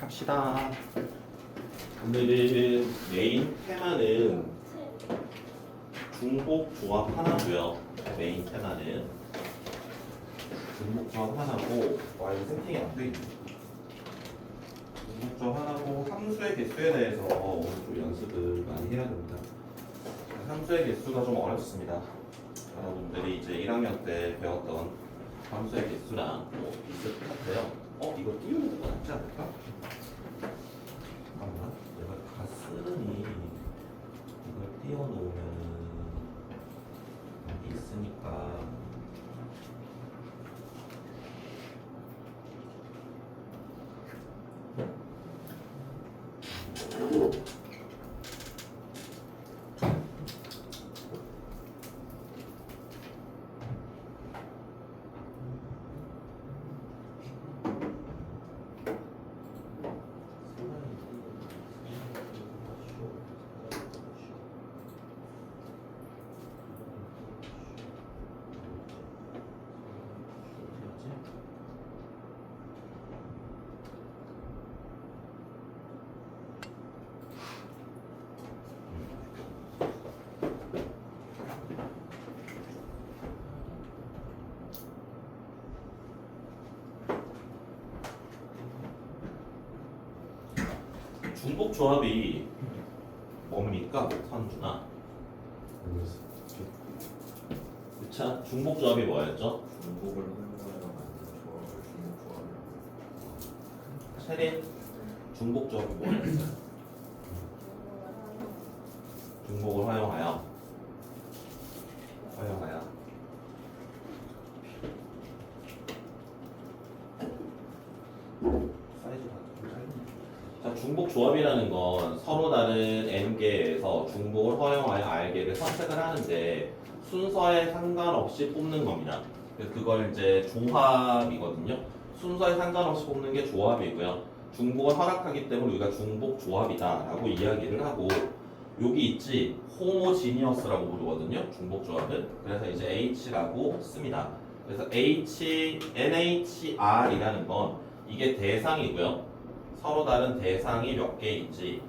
합시다. 오늘은 메인 테마는 중복 조합 하나고요. 메인 테마는 중복 조합 하나고, 와 이거 세팅이 안 돼 있네. 중복 조합 하나고 함수의 개수에 대해서 오늘 좀 연습을 많이 해야 됩니다. 함수의 개수가 좀 어렵습니다. 여러분들이 이제 1학년 때 배웠던 함수의 개수랑 뭐 비슷한데요. 이거 띄우는 거 낫지 않을까? 잠깐만, 내가 다 쓰느니 이걸 띄워놓으면 있으니까. 중복 조합이 뭡니까? 선준아. 자, 중복 조합이 뭐였죠? 중복을 활용하여 만든 조합을 중복 조합이라고 합니다. 세린, 중복 조합이 뭐였어요? 중복을 활용하여 사이즈가 좀 짧네. 자, 중복 조합이라는 건 서로 다른 n개에서 중복을 허용하여 r개를 선택을 하는데 순서에 상관없이 뽑는 겁니다. 그래서 그걸 이제 조합이거든요. 순서에 상관없이 뽑는 게 조합이고요. 중복을 허락하기 때문에 우리가 중복 조합이다라고 이야기를 하고, 여기 있지 호모지니어스라고 부르거든요. 중복 조합은. 그래서 이제 H라고 씁니다. 그래서 NHR이라는 건 이게 대상이고요. 서로 다른 대상이 몇 개 있지,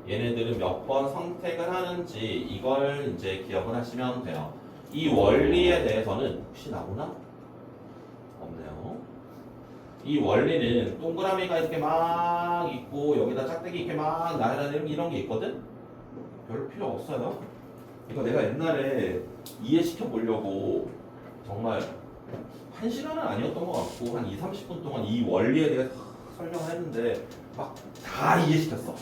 얘네들은 몇 번 선택을 하는지 이걸 이제 기억을 하시면 돼요. 이 원리에 대해서는 혹시 나오나? 없네요. 이 원리는 동그라미가 이렇게 막 있고 여기다 짝대기 이렇게 막 나열하는 이런 게 있거든? 별로 필요 없어요. 이거 내가 옛날에 이해시켜 보려고 정말 1시간은 아니었던 것 같고 한 2-30분 동안 이 원리에 대해서 설명을 했는데 막 다 이해시켰어.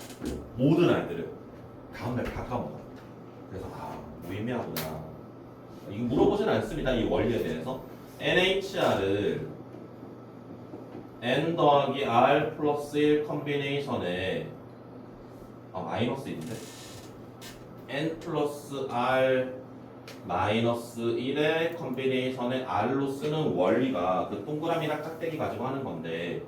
모든 아이들을. 다음날 다 까먹어. 그래서 무의미하구나. 이거 물어보진 않습니다. 이 원리에 대해서. NHR을 N 더하기 R 플러스 1 컨비네이션에 마이너스 1인데 N 플러스 R 마이너스 1의 컨비네이션에 R로 쓰는 원리가 그 동그라미랑 짝대기 가지고 하는 건데,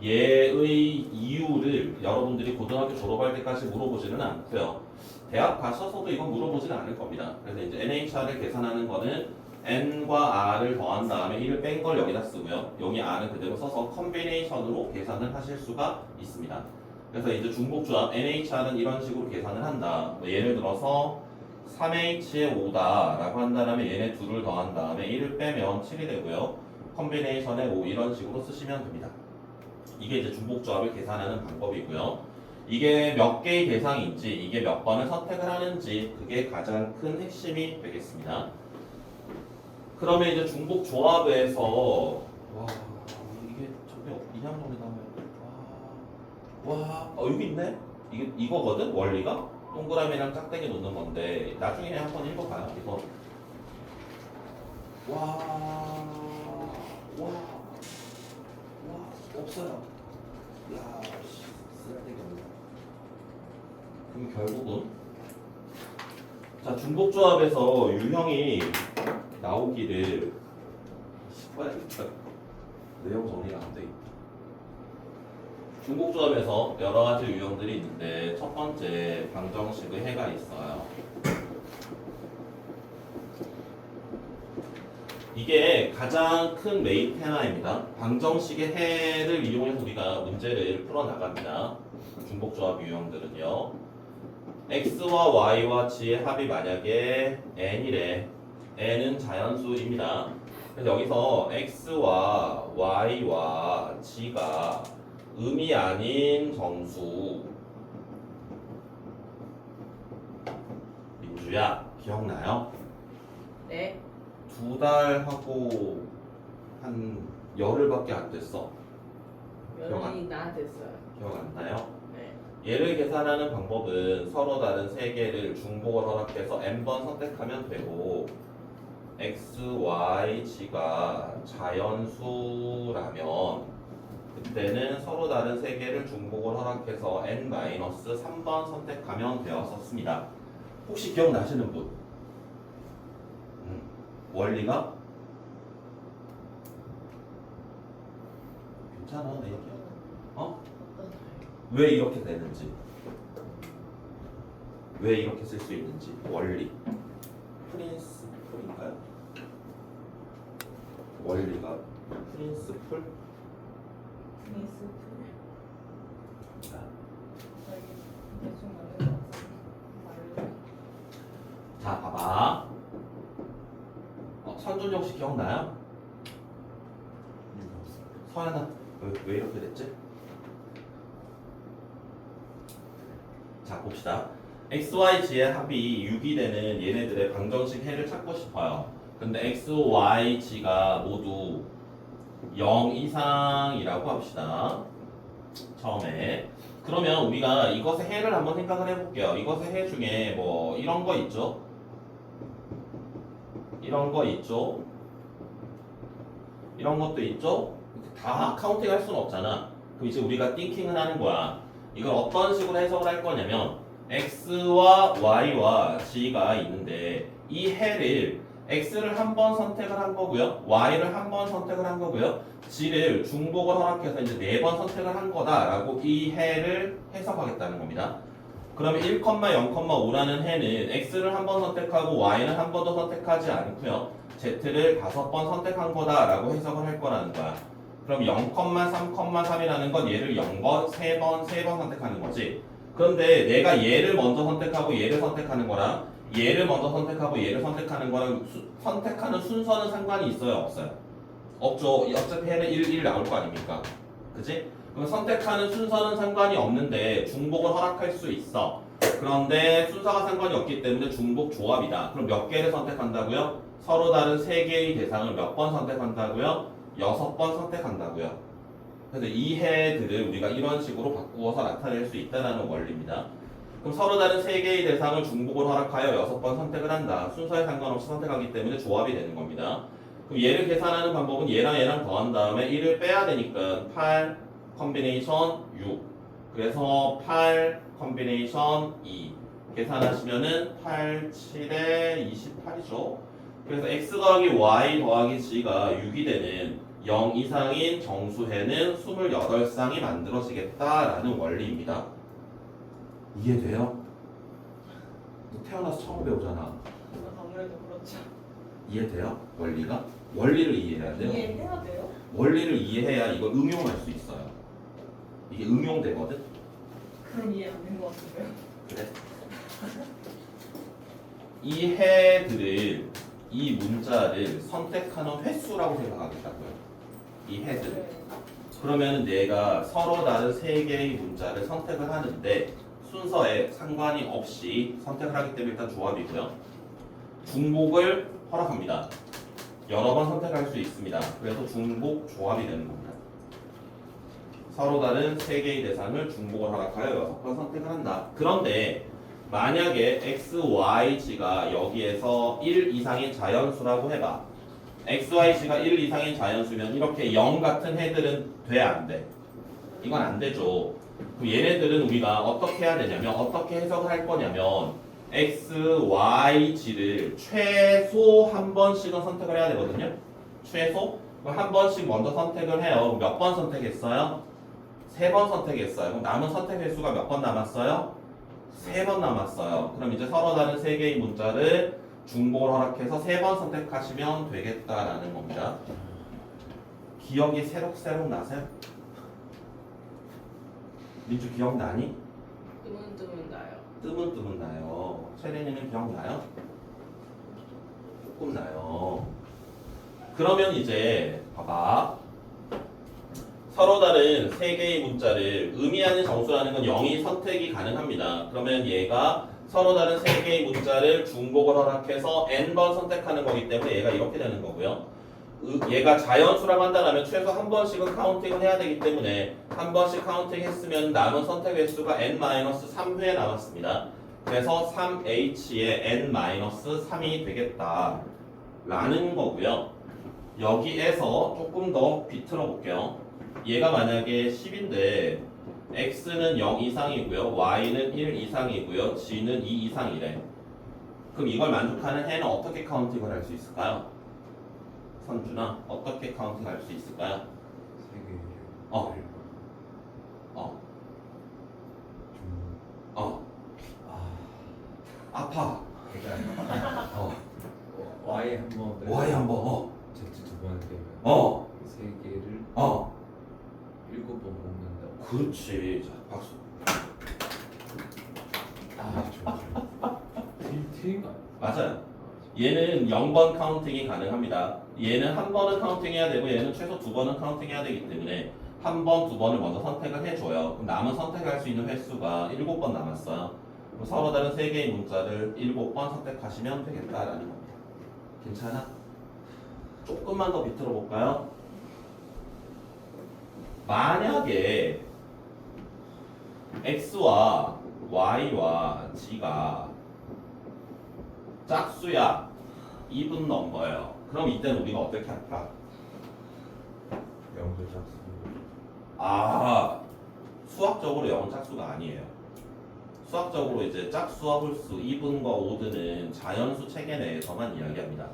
얘의 이유를 여러분들이 고등학교 졸업할 때까지 물어보지는 않고요. 대학 가셔서도 이건 물어보지는 않을 겁니다. 그래서 이제 NHR을 계산하는 거는 N과 R을 더한 다음에 1을 뺀 걸 여기다 쓰고요. 여기 R은 그대로 써서 컨비네이션으로 계산을 하실 수가 있습니다. 그래서 이제 중복조합 NHR은 이런 식으로 계산을 한다. 예를 들어서 3H에 5다 라고 한 다음에 얘네 둘을 더한 다음에 1을 빼면 7이 되고요. 컨비네이션에 5 이런 식으로 쓰시면 됩니다. 이게 이제 중복조합을 계산하는 방법이고요. 이게 몇 개의 대상인지, 이게 몇 번을 선택을 하는지, 그게 가장 큰 핵심이 되겠습니다. 그러면 이제 중복조합에서 이게 저게 인양론에 나와요. 여기 있네? 이거거든? 원리가? 동그라미랑 짝대기 놓는 건데 나중에 한번 읽어봐요. 이거 없어요. 쓸데기 없네. 그럼 결국은 자, 중복조합에서 유형이 나오기를 내용 정리가 안 돼 있다. 중복조합에서 여러 가지 유형들이 있는데 첫 번째 방정식의 해가 있어요. 이 이게 가장 큰 메인 테마입니다. 방정식의 해를 이용해서 우리가 문제를 풀어나갑니다. 중복조합 유형들은요. x와 y와 g의 합이 만약에 n이래. n은 자연수입니다. 그래서 여기서 x와 y와 g가 음이 아닌 정수. 민주야, 기억나요? 네. 2달 하고 한 열흘밖에 안 됐어. 기억 안- 연인이 나한테 했어요. 기억 안 나요? 네. 얘를 계산하는 방법은 서로 다른 세 개를 중복을 허락해서 n번 선택하면 되고 x, y, g가 자연수라면 그때는 서로 다른 세 개를 중복을 허락해서 n-3번 선택하면 되었었습니다. 혹시 기억나시는 분? 원리가? 괜찮아, 내 얘기. 어? 왜 이렇게 되는지, 왜 이렇게 쓸 수 있는지 원리. 프린스플인가요? 원리가 프린스플? 자, 봐봐. 선준영 씨 기억나요? 서연아, 왜 이렇게 됐지? 자, 봅시다. x, y, g의 합이 6이 되는 얘네들의 방정식 해를 찾고 싶어요. 근데 x, y, g가 모두 0 이상이라고 합시다. 처음에. 그러면 우리가 이것의 해를 한번 생각을 해볼게요. 이것의 해 중에 뭐 이런 거 있죠? 이런 거 있죠? 이런 것도 있죠? 다 카운팅 할 수는 없잖아. 그럼 이제 우리가 띵킹을 하는 거야. 이걸 어떤 식으로 해석을 할 거냐면 x와 y와 g가 있는데 이 해를 x를 한 번 선택을 한 거고요. y를 한 번 선택을 한 거고요. g를 중복을 허락해서 이제 4번 선택을 한 거다라고 이 해를 해석하겠다는 겁니다. 그러면 1,0,5라는 해는 x를 한 번 선택하고 y는 한 번도 선택하지 않고요. z를 5번 선택한 거다라고 해석을 할 거라는 거야. 그럼 0,3,3이라는 건 얘를 0번, 3번, 3번 선택하는 거지. 그런데 내가 얘를 먼저 선택하고 얘를 선택하는 거랑 얘를 먼저 선택하고 얘를 선택하는 거랑 선택하는 순서는 상관이 있어요, 없어요? 없죠. 어차피 해는 1, 1 나올 거 아닙니까? 그지? 그럼 선택하는 순서는 상관이 없는데 중복을 허락할 수 있어. 그런데 순서가 상관이 없기 때문에 중복 조합이다. 그럼 몇 개를 선택한다고요? 서로 다른 3개의 대상을 몇 번 선택한다고요? 6번 선택한다고요. 그래서 이 해들을 우리가 이런 식으로 바꾸어서 나타낼 수 있다는 원리입니다. 그럼 서로 다른 3개의 대상을 중복을 허락하여 6번 선택을 한다. 순서에 상관없이 선택하기 때문에 조합이 되는 겁니다. 그럼 얘를 계산하는 방법은 얘랑 얘랑 더한 다음에 1을 빼야 되니까 8 컨비네이션 6. 그래서 8 컨비네이션 2. 계산하시면은 8, 7에 28이죠. 그래서 x 더하기 y 더하기 g가 6이 되는 0 이상인 정수해는 28쌍이 만들어지겠다라는 원리입니다. 이해돼요? 너 태어나서 처음 배우잖아. 아무래도 그렇죠. 이해돼요? 원리가? 원리를 이해해야 돼요. 이해해야 돼요? 원리를 이해해야 이걸 응용할 수 있어요. 이게 응용되거든? 그럼 이해 안 된 것 같은데요? 그래? 이 해들을, 이 문자를 선택하는 횟수라고 생각하겠다고요. 이 해들을. 네. 그러면 내가 서로 다른 3개의 문자를 선택을 하는데 순서에 상관이 없이 선택을 하기 때문에 일단 조합이고요. 중복을 허락합니다. 여러 번 선택할 수 있습니다. 그래서 중복 조합이 되는 겁니다. 서로 다른 3개의 대상을 중복을 허락하여 6번 선택을 한다. 그런데 만약에 x, y, g가 여기에서 1 이상인 자연수라고 해봐. x, y, g가 1 이상인 자연수면 이렇게 0 같은 해들은 돼, 안 돼? 이건 안 되죠. 그럼 얘네들은 우리가 어떻게 해야 되냐면 어떻게 해석을 할 거냐면 x, y, g를 최소 한 번씩은 선택을 해야 되거든요. 최소? 그럼 한 번씩 먼저 선택을 해요. 몇 번 선택했어요? 3번 선택했어요. 그럼 남은 선택 횟수가 몇 번 남았어요? 3번 남았어요. 그럼 이제 서로 다른 3개의 문자를 중복을 허락해서 3번 선택하시면 되겠다라는 겁니다. 기억이 새록새록 나세요? 민주 기억나니? 뜨문뜨문 나요. 뜨문뜨문 나요. 세린이는 기억나요? 조금 나요. 그러면 이제 봐봐. 서로 다른 세 개의 문자를 의미하는 정수라는 건 0이 선택이 가능합니다. 그러면 얘가 서로 다른 세 개의 문자를 중복을 허락해서 n번 선택하는 거기 때문에 얘가 이렇게 되는 거고요. 얘가 자연수라고 한다면 최소 한 번씩은 카운팅을 해야 되기 때문에 한 번씩 카운팅 했으면 남은 선택 횟수가 n-3회 남았습니다. 그래서 3h의 n-3이 되겠다 라는 거고요. 여기에서 조금 더 비틀어 볼게요. 얘가 만약에 10인데 x는 0 이상이고요, y는 1 이상이고요, g는 2 이상이래. 그럼 이걸 만족하는 해는 어떻게 카운팅을 할 수 있을까요? 선준아, 어떻게 카운팅할 수 있을까요? 세 개. 어. 아파. 그러니까 Y 한번 Y 한번. Z 두번 되면 세 개를 7번 뽑는다. 그렇지. 자, 박수. 틀린 거 맞아요. 얘는 0번 카운팅이 가능합니다. 얘는 한 번은 카운팅해야 되고 얘는 최소 2번은 카운팅해야 되기 때문에 한 번, 2번을 먼저 선택을 해줘요. 그럼 남은 선택할 수 있는 횟수가 7번 남았어요. 그럼 서로 다른 3개의 문자를 7번 선택하시면 되겠다라는 겁니다. 괜찮아? 조금만 더 비틀어 볼까요? 만약에 x와 y와 g가 짝수야, even 넘버예요. 그럼 이때는 우리가 어떻게 할까? 영도 짝수. 수학적으로 0은 짝수가 아니에요. 수학적으로 이제 짝수와 홀수, even과 o드는 자연수 체계 내에서만 이야기합니다.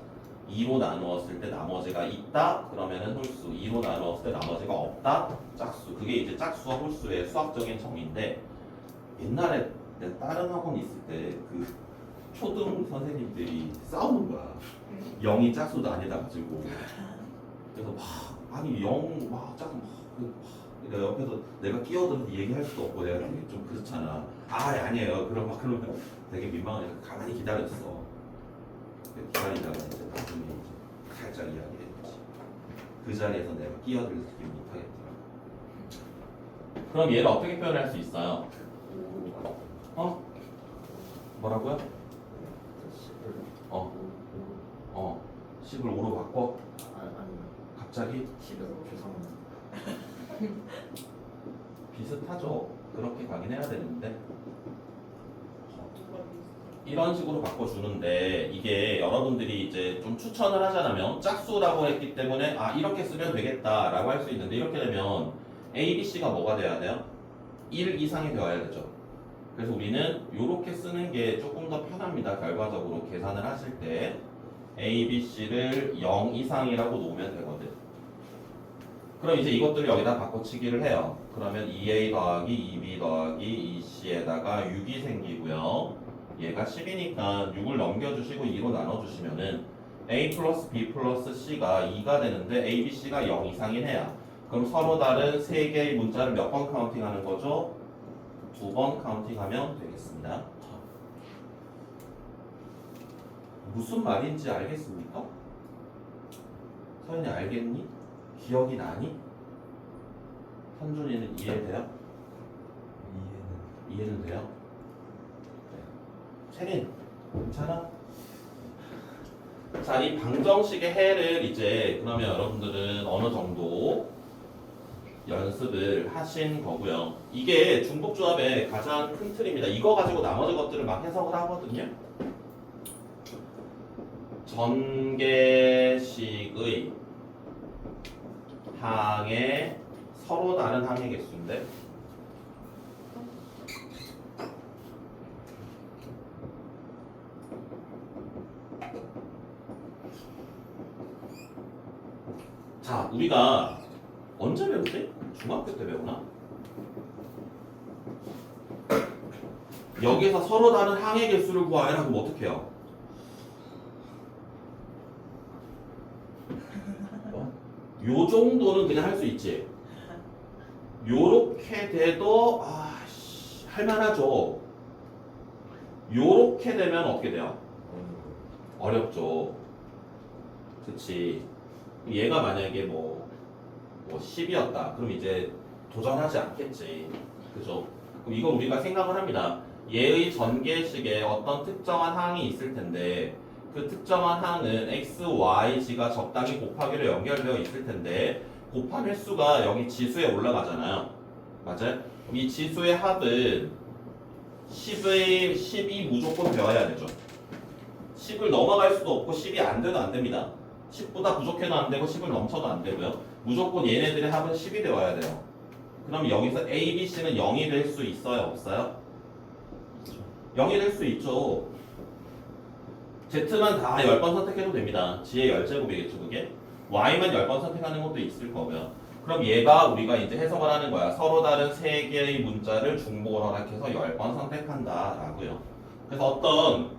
2로 나누었을 때 나머지가 있다, 그러면은 홀수. 2로 나누었을 때 나머지가 없다, 짝수. 그게 이제 짝수와 홀수의 수학적인 정의인데, 옛날에 내 다른 학원 있을 때 그 초등 선생님들이 싸우는 거야. 0이 짝수도 아니다 가지고. 그래서 막 아니 0 막 짝수 내가 옆에서 내가 끼어들어서 얘기할 수도 없고 내가 되게 좀 그렇잖아. 아니에요. 그러면 되게 민망하니까 가만히 기다렸어. 기다리다가 이제 나중에 이제 살짝 이야기했지. 그 자리에서 내가 끼어들지 못하겠더라. 그럼 얘를 어떻게 표현할 수 있어요? 뭐라고요? 10을 5로 바꿔? 아니요. 갑자기? 10에서 죄송합니다. 비슷하죠. 그렇게 가긴 해야 되는데 누가 이런 식으로 바꿔주는데 이게 여러분들이 이제 좀 추천을 하자면 짝수라고 했기 때문에 이렇게 쓰면 되겠다라고 할 수 있는데 이렇게 되면 A, B, C가 뭐가 돼야 돼요? 1 이상이 되어야 되죠. 그래서 우리는 이렇게 쓰는 게 조금 더 편합니다. 결과적으로 계산을 하실 때 A, B, C를 0 이상이라고 놓으면 되거든. 그럼 이제 이것들을 여기다 바꿔치기를 해요. 그러면 2A 더하기 2B 더하기 2C에다가 6이 생기고요. 얘가 10이니까 6을 넘겨주시고 2로 나눠주시면은 A 플러스 B 플러스 C가 2가 되는데 A, B, C가 0 이상인 해야. 그럼 서로 다른 3개의 문자를 몇 번 카운팅하는 거죠? 2번 카운팅하면 되겠습니다. 무슨 말인지 알겠습니까? 서연이 알겠니? 기억이 나니? 현준이는 이해돼요? 이해는 돼요? 네. 세린 괜찮아? 자, 이 방정식의 해를 이제 그러면 여러분들은 어느 정도 연습을 하신 거고요. 이게 중복조합의 가장 큰 틀입니다. 이거 가지고 나머지 것들을 막 해석을 하거든요. 전개식의 항의 서로 다른 항의 개수인데 자, 우리가 언제 배웠지? 중학교 때 배우나? 여기서 서로 다른 항의 개수를 구하라고 하면 어떻게 해요? 요 정도는 그냥 할 수 있지. 요렇게 돼도 할만하죠. 요렇게 되면 어떻게 돼요? 어렵죠. 그치. 얘가 만약에 뭐 10이었다. 그럼 이제 도전하지 않겠지. 그죠? 그럼 이거 우리가 생각을 합니다. 얘의 전개식에 어떤 특정한 항이 있을 텐데 그 특정한 항은 x, y, g가 적당히 곱하기로 연결되어 있을 텐데 곱한 횟수가 여기 지수에 올라가잖아요. 맞아요? 그럼 이 지수의 합은 10이 무조건 되어야 되죠. 10을 넘어갈 수도 없고 10이 안 돼도 안 됩니다. 10보다 부족해도 안 되고 10을 넘쳐도 안 되고요. 무조건 얘네들의 합은 10이 되어야 돼요. 그럼 여기서 A, B, C는 0이 될 수 있어요? 없어요? 0이 될 수 있죠. Z만 다 10번 선택해도 됩니다. G의 10제곱이겠죠 그게? Y만 10번 선택하는 것도 있을 거고요. 그럼 얘가 우리가 이제 해석을 하는 거야. 서로 다른 세 개의 문자를 중복을 허락해서 10번 선택한다 라고요. 그래서 어떤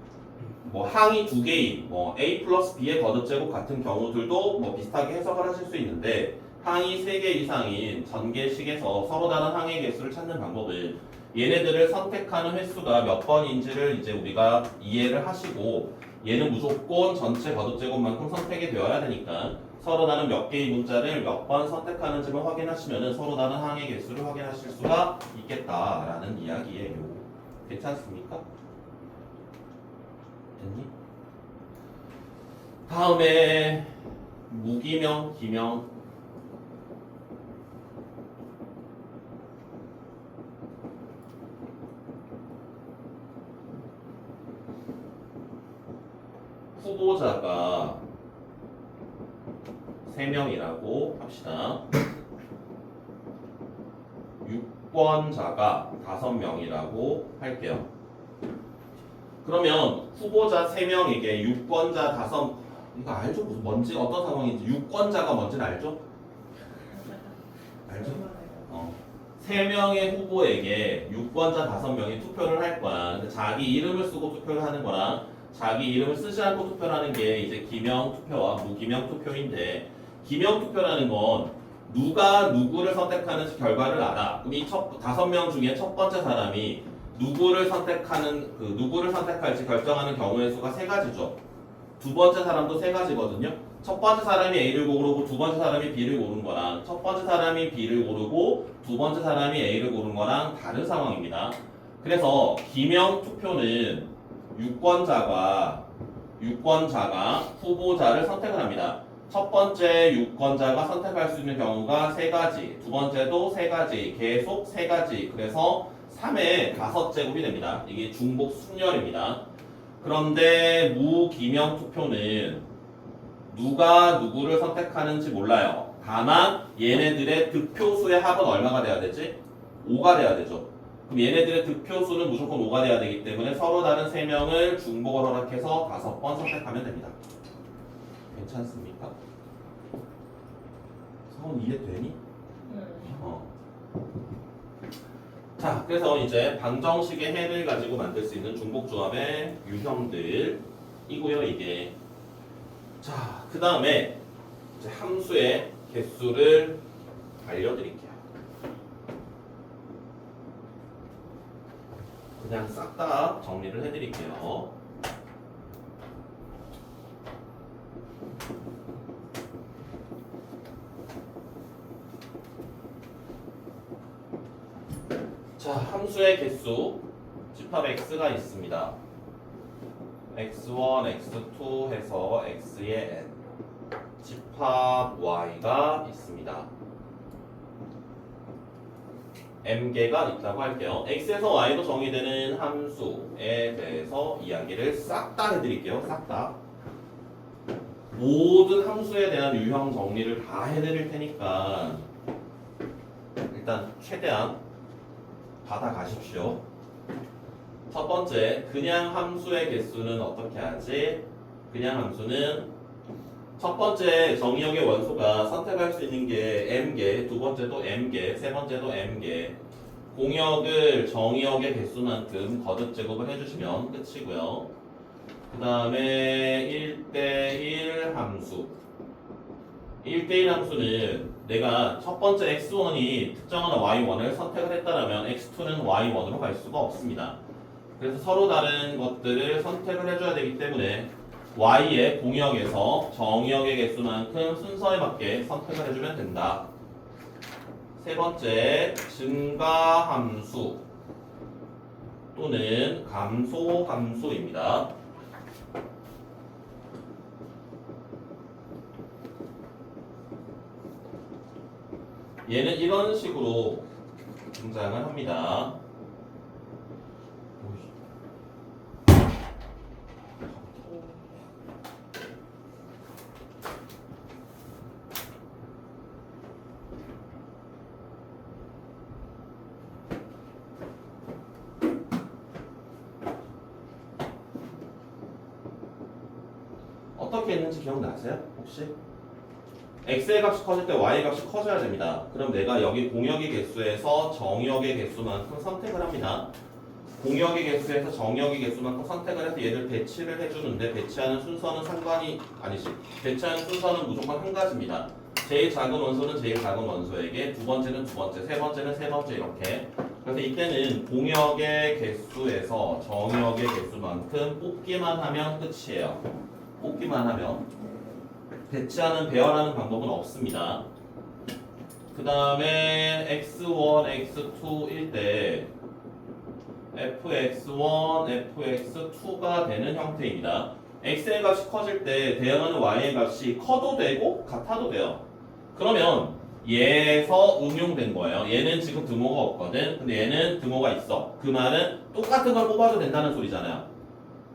항이 두 개인 A 플러스 B의 거듭제곱 같은 경우들도 비슷하게 해석을 하실 수 있는데 항이 3개 이상인 전개식에서 서로 다른 항의 개수를 찾는 방법은 얘네들을 선택하는 횟수가 몇 번인지를 이제 우리가 이해를 하시고 얘는 무조건 전체 거듭제곱만큼 선택이 되어야 되니까 서로 다른 몇 개의 문자를 몇 번 선택하는지만 확인하시면 서로 다른 항의 개수를 확인하실 수가 있겠다라는 이야기예요. 괜찮습니까? 됐니? 다음에 무기명, 기명. 후보자가 3명이라고 합시다. 유권자가 5명이라고 할게요. 그러면 후보자 3명에게 유권자 5, 이거 알죠? 무슨 뭔지 어떤 상황인지 유권자가 뭔지는 알죠? 알죠? 3명의 후보에게 유권자 5명이 투표를 할 거야. 근데 자기 이름을 쓰고 투표를 하는 거랑 자기 이름을 쓰지 않고 투표를 하는 게 이제 기명 투표와 무기명 투표인데 기명 투표라는 건 누가 누구를 선택하는 결과를 알아. 그럼 이 5명 중에 첫 번째 사람이 누구를 선택할지 결정하는 경우의 수가 3가지죠. 두 번째 사람도 3가지거든요. 첫 번째 사람이 A를 고르고 두 번째 사람이 B를 고른 거랑 첫 번째 사람이 B를 고르고 두 번째 사람이 A를 고른 거랑 다른 상황입니다. 그래서 기명 투표는 유권자가 후보자를 선택을 합니다. 첫 번째 유권자가 선택할 수 있는 경우가 3가지, 두 번째도 3가지, 계속 3가지. 그래서 3의 5제곱이 됩니다. 이게 중복 순열입니다. 그런데 무기명 투표는 누가 누구를 선택하는지 몰라요. 다만 얘네들의 득표수의 합은 얼마가 돼야 되지? 5가 돼야 되죠. 그럼 얘네들의 득표수는 무조건 5가 돼야 되기 때문에 서로 다른 3명을 중복을 허락해서 5번 선택하면 됩니다. 괜찮습니까? 성은 이해되니? 자, 그래서 이제 방정식의 해를 가지고 만들 수 있는 중복조합의 유형들이고요, 이게. 자, 그 다음에 이제 함수의 개수를 알려드릴게요. 그냥 싹 다 정리를 해드릴게요. 자, 함수의 개수 집합 x가 있습니다. x1, x2 해서 x의 n 집합 y가 있습니다. m개가 있다고 할게요. x에서 y로 정의되는 함수에 대해서 이야기를 싹 다 해드릴게요. 싹 다. 모든 함수에 대한 유형 정리를 다 해드릴 테니까 일단 최대한 받아가십시오. 첫 번째, 그냥 함수의 개수는 어떻게 하지? 그냥 함수는 첫 번째 정의역의 원소가 선택할 수 있는 게 m개, 두 번째도 m개, 세 번째도 m개. 공역을 정의역의 개수만큼 거듭 제곱을 해주시면 끝이고요. 그 다음에 1대1 함수 1대1 함수는 내가 첫 번째 x1이 특정한 y1을 선택을 했다면 x2는 y1으로 갈 수가 없습니다. 그래서 서로 다른 것들을 선택을 해줘야 되기 때문에 y의 공역에서 정역의 개수만큼 순서에 맞게 선택을 해주면 된다. 세 번째, 증가함수 또는 감소함수입니다. 얘는 이런 식으로 등장을 합니다. 어떻게 했는지 기억나세요? 혹시? x의 값이 커질 때 y의 값이 커져야 됩니다. 그럼 내가 여기 공역의 개수에서 정역의 개수만큼 선택을 합니다. 공역의 개수에서 정역의 개수만큼 선택을 해서 얘를 배치를 해주는데 배치하는 순서는 상관이 아니지. 배치하는 순서는 무조건 한 가지입니다. 제일 작은 원소는 제일 작은 원소에게, 두 번째는 두 번째, 세 번째는 세 번째 이렇게. 그래서 이때는 공역의 개수에서 정역의 개수만큼 뽑기만 하면 끝이에요. 뽑기만 하면. 배치하는 배열하는 방법은 없습니다. 그 다음에 x1, x2일 때 fx1, fx2가 되는 형태입니다. x의 값이 커질 때 대응하는 y의 값이 커도 되고 같아도 돼요. 그러면 얘에서 응용된 거예요. 얘는 지금 등호가 없거든. 근데 얘는 등호가 있어. 그 말은 똑같은 걸 뽑아도 된다는 소리잖아요.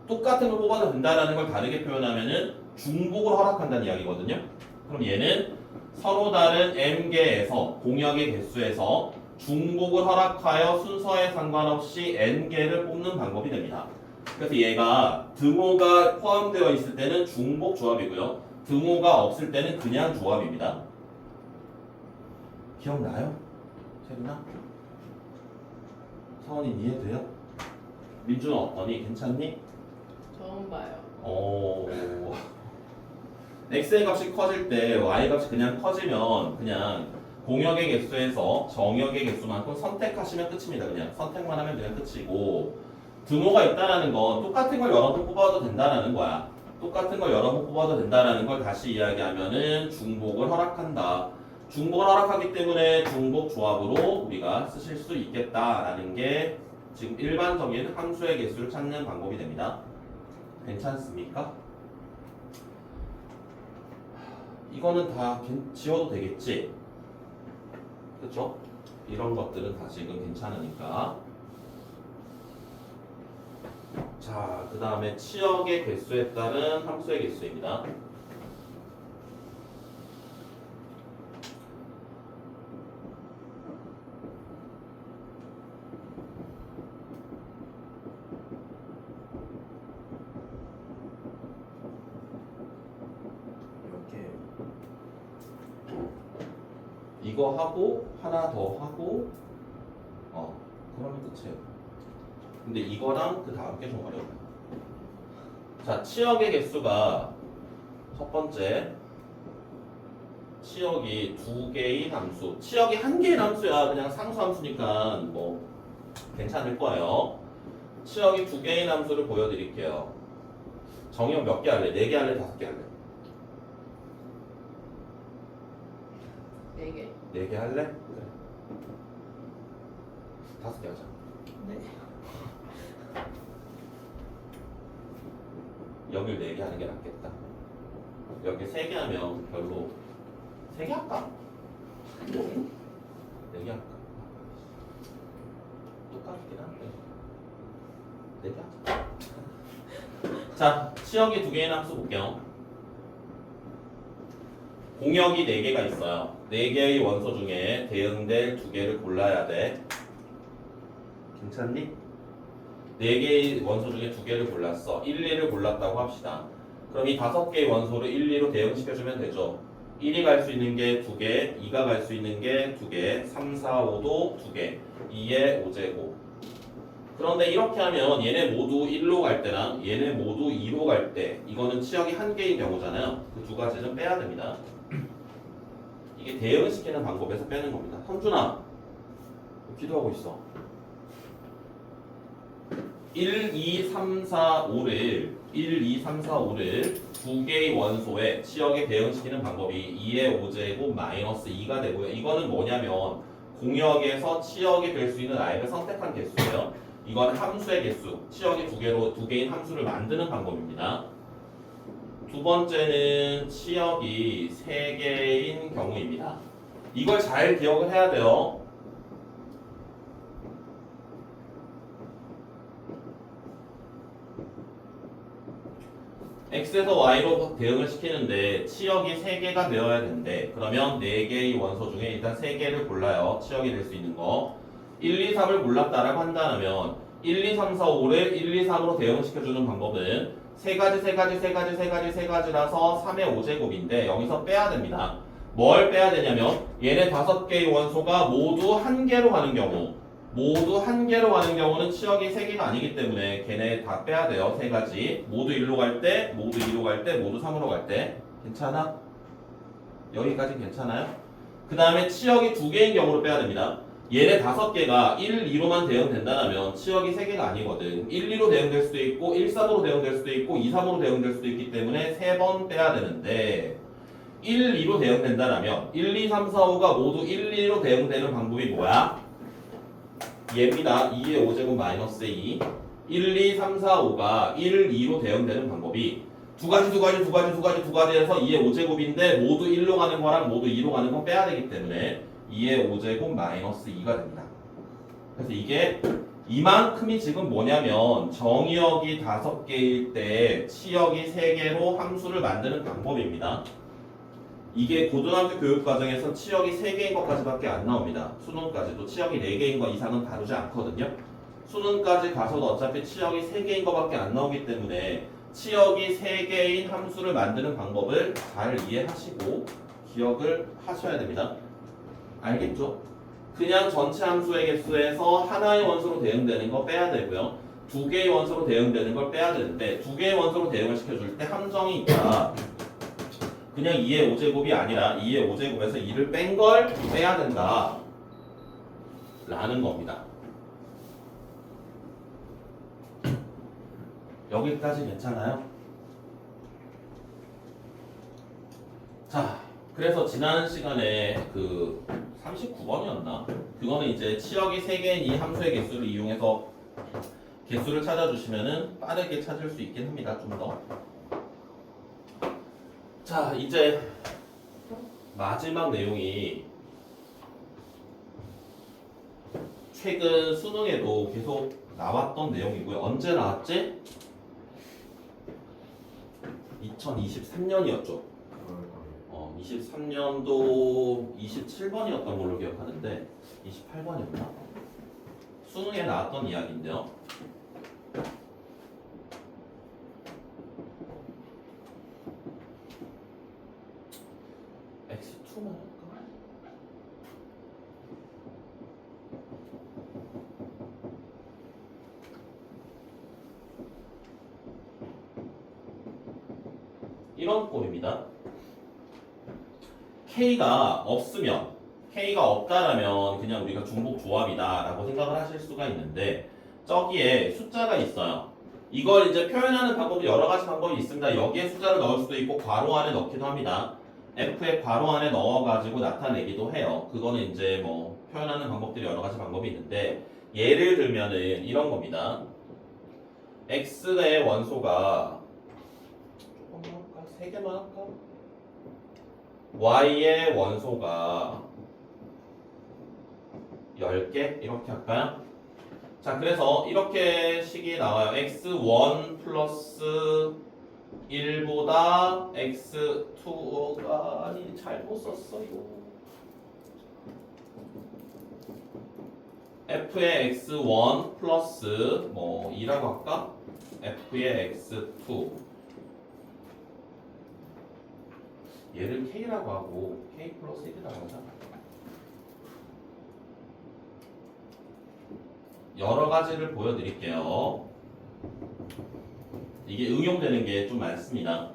똑같은 걸 뽑아도 된다는 걸 다르게 표현하면은 중복을 허락한다는 이야기거든요. 그럼 얘는 서로 다른 m개에서 공역의 개수에서 중복을 허락하여 순서에 상관없이 n개를 뽑는 방법이 됩니다. 그래서 얘가 등호가 포함되어 있을 때는 중복 조합이고요. 등호가 없을 때는 그냥 조합입니다. 기억나요? 세빈아? 서원이 이해돼요? 민주는 어떠니? 괜찮니? 처음 봐요. x의 값이 커질 때 y 값이 그냥 커지면 그냥 공역의 개수에서 정역의 개수만큼 선택하시면 끝입니다. 그냥 선택만 하면 그냥 끝이고, 등호가 있다라는 건 똑같은 걸 여러 번 뽑아도 된다라는 거야. 똑같은 걸 여러 번 뽑아도 된다라는 걸 다시 이야기하면은 중복을 허락한다. 중복을 허락하기 때문에 중복 조합으로 우리가 쓰실 수 있겠다라는 게 지금 일반적인 함수의 개수를 찾는 방법이 됩니다. 괜찮습니까? 이거는 다 지워도 되겠지? 그쵸? 이런 것들은 다 지금 괜찮으니까. 자, 그 다음에 치역의 개수에 따른 함수의 개수입니다. 이거 하고 하나 더 하고 그러면 끝이에요. 근데 이거랑 그 다음 게 좀 어려워요. 자, 치역의 개수가 첫 번째 치역이 두 개의 함수. 치역이 한 개의 함수야. 그냥 상수함수니까 뭐 괜찮을 거예요. 치역이 두 개의 함수를 보여드릴게요. 정의역 몇 개 할래? 4개 할래? 5개 할래? 4개. 4개 할래? 그래. 5개 하자. 네. 여길 4개 하는 게 낫겠다. 여기 3개 하면 별로. 3개 할까? 4개 할까? 똑같긴 한데 4개 하자. 자, 치역이 두 개의 함수 볼게요. 공역이 4개가 있어요. 4개의 원소 중에 대응될 2개를 골라야 돼. 괜찮니? 4개의 원소 중에 2개를 골랐어. 1, 2를 골랐다고 합시다. 그럼 이 5개의 원소를 1, 2로 대응시켜주면 되죠. 1이 갈 수 있는 게 2개, 2가 갈 수 있는 게 2개, 3, 4, 5도 2개, 2에 5제곱. 그런데 이렇게 하면 얘네 모두 1로 갈 때랑 얘네 모두 2로 갈 때, 이거는 치역이 한 개인 경우잖아요. 그 두 가지는 빼야 됩니다. 이게 대응시키는 방법에서 빼는 겁니다. 현준아, 기도하고 있어. 1, 2, 3, 4, 5를 1, 2, 3, 4, 5를 두 개의 원소에 치역에 대응시키는 방법이 2의 5제곱 마이너스 2가 되고요. 이거는 뭐냐면 공역에서 치역이 될 수 있는 아이를 선택한 개수예요. 이건 함수의 개수, 치역이 두 개인 함수를 만드는 방법입니다. 두 번째는 치역이 3개인 경우입니다. 이걸 잘 기억을 해야 돼요. x에서 y로 대응을 시키는데 치역이 3개가 되어야 되는데 그러면 4개의 원소 중에 일단 3개를 골라요. 치역이 될 수 있는 거. 1, 2, 3을 골랐다라고 한다면 1, 2, 3, 4, 5를 1, 2, 3으로 대응시켜주는 방법은 3가지라서 3의 5제곱인데 여기서 빼야 됩니다. 뭘 빼야 되냐면 얘네 5개의 원소가 모두 1개로 가는 경우 모두 1개로 가는 경우는 치역이 3개가 아니기 때문에 걔네 다 빼야 돼요. 3가지 모두 1로 갈 때, 모두 2로 갈 때, 모두 3으로 갈 때. 괜찮아? 여기까지 괜찮아요? 그 다음에 치역이 2개인 경우로 빼야 됩니다. 얘네 5개가 1, 2로만 대응된다면 치역이 3개가 아니거든. 1, 2로 대응될 수도 있고 1, 3으로 대응될 수도 있고 2, 3으로 대응될 수도 있기 때문에 3번 빼야 되는데 1, 2로 대응된다면 1, 2, 3, 4, 5가 모두 1, 2로 대응되는 방법이 뭐야? 얘입니다. 2의 5제곱 마이너스 2 1, 2, 3, 4, 5가 1, 2로 대응되는 방법이 두 가지에서 2의 5제곱인데 모두 1로 가는 거랑 모두 2로 가는 건 빼야 되기 때문에 2의 5제곱 마이너스 2가 됩니다. 그래서 이게 이만큼이 지금 뭐냐면 정의역이 5개일 때 치역이 3개로 함수를 만드는 방법입니다. 이게 고등학교 교육과정에서 치역이 3개인 것까지밖에 안 나옵니다. 수능까지도 치역이 4개인 것 이상은 다루지 않거든요. 수능까지 가서도 어차피 치역이 3개인 것밖에 안 나오기 때문에 치역이 3개인 함수를 만드는 방법을 잘 이해하시고 기억을 하셔야 됩니다. 알겠죠? 그냥 전체 함수의 개수에서 하나의 원소로 대응되는 거 빼야 되고요. 2개의 원소로 대응되는 걸 빼야 되는데 2개의 원소로 대응을 시켜줄 때 함정이 있다. 그냥 2의 5제곱이 아니라 2의 5제곱에서 2를 뺀 걸 빼야 된다 라는 겁니다. 여기까지 괜찮아요? 자, 그래서 지난 시간에 그 39번이었나? 그거는 이제 치역이 3개인 이 함수의 개수를 이용해서 개수를 찾아주시면은 빠르게 찾을 수 있긴 합니다. 좀 더. 자, 이제 마지막 내용이 최근 수능에도 계속 나왔던 내용이고요. 언제 나왔지? 2023년이었죠. 23년도 27번이었던 걸로 기억하는데 28번이었나? 수능에 나왔던 이야기인데요. X2만 할까? 이런 꼴입니다. K가 없으면 K가 없다라면 그냥 우리가 중복 조합이다 라고 생각을 하실 수가 있는데 저기에 숫자가 있어요. 이걸 이제 표현하는 방법이 여러 가지 방법이 있습니다. 여기에 숫자를 넣을 수도 있고 괄호 안에 넣기도 합니다. F에 괄호 안에 넣어가지고 나타내기도 해요. 그거는 이제 뭐 표현하는 방법들이 여러 가지 방법이 있는데 예를 들면은 이런 겁니다. X의 원소가 조금만 할까? 3개만 할까? Y의 원소가 10개? 이렇게 할까요? 자, 그래서 이렇게 식이 나와요. x1 플러스 1보다 x2가 아니 잘못 썼어요. f의 x1 플러스 뭐 2라고 할까? f의 x2 얘를 k라고 하고 k 플러스 1이라고 하자. 여러 가지를 보여드릴게요. 이게 응용되는 게 좀 많습니다.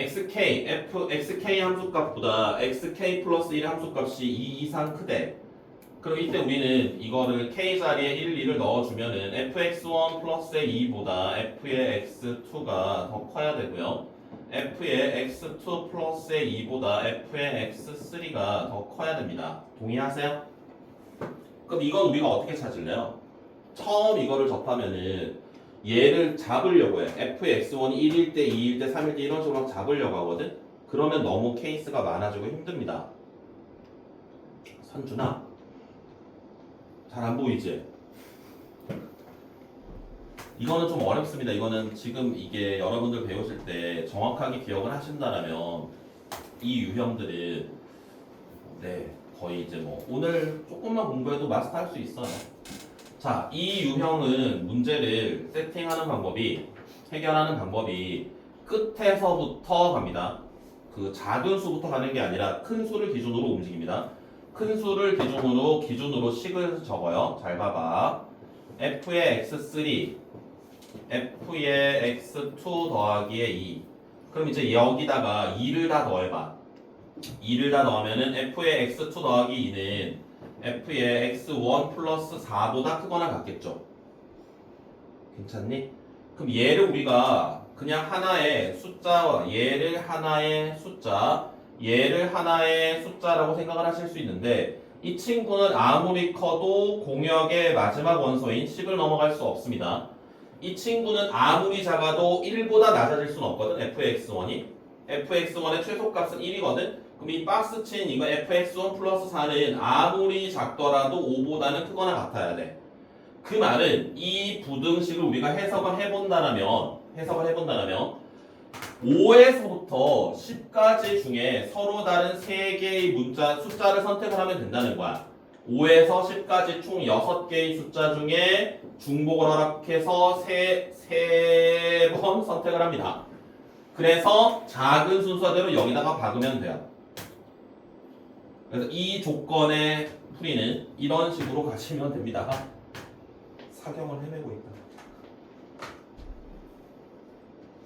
xk 함수값보다 xk 플러스 1의 함수값이 2 이상 크대. 그럼 이때 우리는 이거를 k 자리에 1, 2를 넣어주면은 fx1 플러스의 2보다 f의 x2가 더 커야 되고요. f의 x2 플러스의 2보다 f의 x3가 더 커야 됩니다. 동의하세요? 그럼 이건 우리가 어떻게 찾을래요? 처음 이거를 접하면은 얘를 잡으려고 해. f의 x1이 1일 때, 2일 때, 3일 때 이런 식으로 잡으려고 하거든? 그러면 너무 케이스가 많아지고 힘듭니다. 선준아, 잘 안 보이지? 이거는 좀 어렵습니다. 이거는 지금 이게 여러분들 배우실 때 정확하게 기억을 하신다라면 이 유형들은 거의 이제 뭐 오늘 조금만 공부해도 마스터할 수 있어요. 자, 이 유형은 문제를 세팅하는 방법이 해결하는 방법이 끝에서부터 갑니다. 그 작은 수부터 가는 게 아니라 큰 수를 기준으로 움직입니다. 큰 수를 기준으로 식을 적어요. 잘 봐봐. f의 x3, f의 x2 더하기의 2. 그럼 이제 여기다가 2를 다 더해봐. 2를 다 넣으면은 f의 x2 더하기 2는 f의 x1 플러스 4보다 크거나 같겠죠. 괜찮니? 그럼 얘를 우리가 그냥 하나의 숫자, 얘를 하나의 숫자라고 생각을 하실 수 있는데 이 친구는 아무리 커도 공역의 마지막 원소인 10을 넘어갈 수 없습니다. 이 친구는 아무리 작아도 1보다 낮아질 수는 없거든. fx1이. fx1의 최소값은 1이거든. 그럼 이 박스 친 이거 fx1 플러스 4는 아무리 작더라도 5보다는 크거나 같아야 돼. 그 말은 이 부등식을 우리가 해석을 해본다면 5에서부터 10까지 중에 서로 다른 3개의 숫자를 선택을 하면 된다는 거야. 5에서 10까지 총 6개의 숫자 중에 중복을 허락해서 3번 선택을 합니다. 그래서 작은 순서대로 여기다가 박으면 돼요. 그래서 이 조건의 풀이는 이런 식으로 가시면 됩니다. 사경을 헤매고 있다.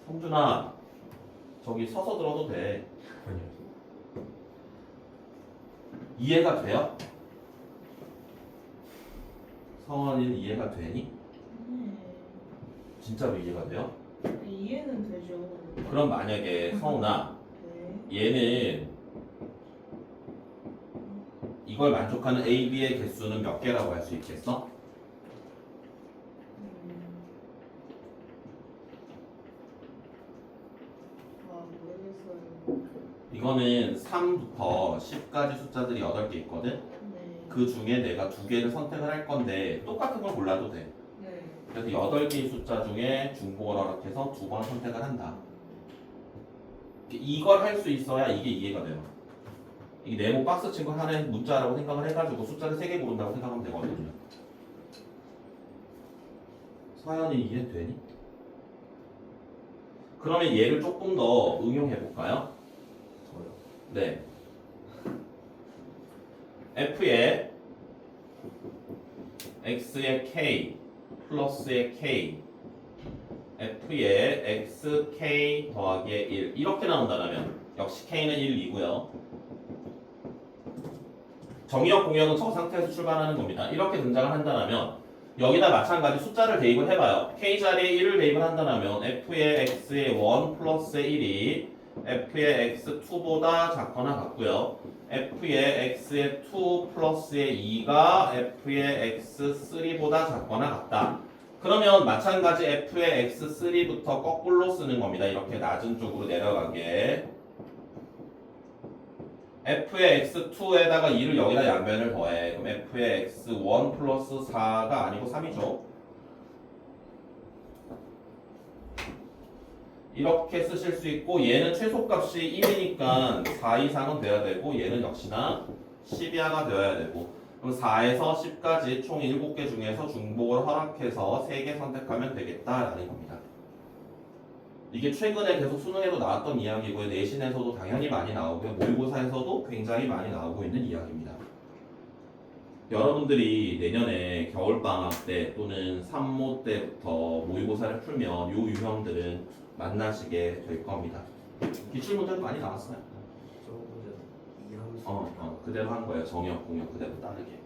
성준아, 저기 서서 들어도 돼. 아니요. 이해가 돼요? 성원이는 이해가 되니? 진짜로 이해가 돼요? 이해는 되죠. 그럼 만약에 성훈아, 네. 얘는 이걸 만족하는 A, B의 개수는 몇 개라고 할 수 있겠어? 모르겠어요. 이거는 3부터 10까지 숫자들이 8개 있거든? 네. 그 중에 내가 2개를 선택을 할 건데 똑같은 걸 골라도 돼. 네. 그래서 8개의 숫자 중에 중복을 허락해서 2번 선택을 한다. 이걸 할 수 있어야 이게 이해가 돼요. 이게 네모 박스 친 거 하나의 문자라고 생각을 해가지고 숫자를 3개 고른다고 생각하면 되거든요. 서연이 이해되니? 그러면 얘를 조금 더 응용해 볼까요? 저요. 네. f의 x의 k 플러스의 k f의 xk 더하기의 1 이렇게 나온다면 역시 k는 1이고요. 정의역 공역은 저 상태에서 출발하는 겁니다. 이렇게 등장을 한다면 여기다 마찬가지 숫자를 대입을 해봐요. k 자리에 1을 대입을 한다면 f의 x의 1 플러스의 1이 f의 x2보다 작거나 같고요. f의 x의 2 플러스의 2가 f의 x3보다 작거나 같다. 그러면 마찬가지 f의 x3부터 거꾸로 쓰는 겁니다. 이렇게 낮은 쪽으로 내려가게. f의 x2에다가 2를 여기다 양변을 더해. 그럼 f의 x1 플러스 4가 아니고 3이죠. 이렇게 쓰실 수 있고 얘는 최소값이 1이니까 4 이상은 돼야 되고 얘는 역시나 10이하가 되어야 되고 그럼 4에서 10까지 총 7개 중에서 중복을 허락해서 3개 선택하면 되겠다라는 겁니다. 이게 최근에 계속 수능에도 나왔던 이야기고요. 내신에서도 당연히 많이 나오고요. 모의고사에서도 굉장히 많이 나오고 있는 이야기입니다. 여러분들이 내년에 겨울방학 때 또는 산모 때부터 모의고사를 풀면 이 유형들은 만나시게 될 겁니다. 기출 문제도 많이 나왔어요. 저거보다 이 함수. 그대로 한 거예요. 정역, 공역 그대로 따르게.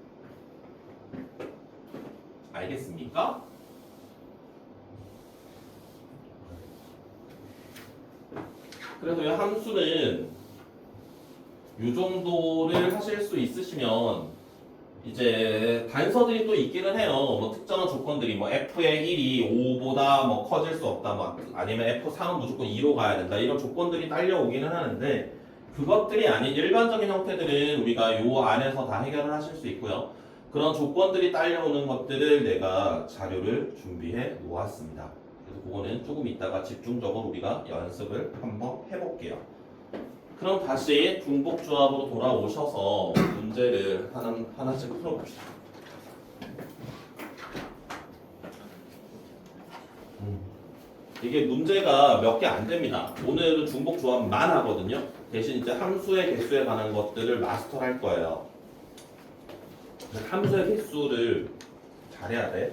알겠습니까? 그래서 이 함수는 이 정도를 하실 수 있으시면 이제 단서들이 또 있기는 해요. 뭐 특정한 조건들이 뭐 f의 1이 5보다 뭐 커질 수 없다, 뭐 아니면 f3은 무조건 2로 가야 된다 이런 조건들이 딸려오기는 하는데 그것들이 아닌 일반적인 형태들은 우리가 요 안에서 다 해결을 하실 수 있고요. 그런 조건들이 딸려오는 것들을 내가 자료를 준비해 놓았습니다. 그래서 그거는 조금 이따가 집중적으로 우리가 연습을 한번 해볼게요. 그럼 다시 중복조합으로 돌아오셔서 문제를 하나씩 풀어봅시다. 이게 문제가 몇 개 안 됩니다. 오늘은 중복조합만 하거든요. 대신 이제 함수의 개수에 관한 것들을 마스터할 거예요. 함수의 개수를 잘해야 돼.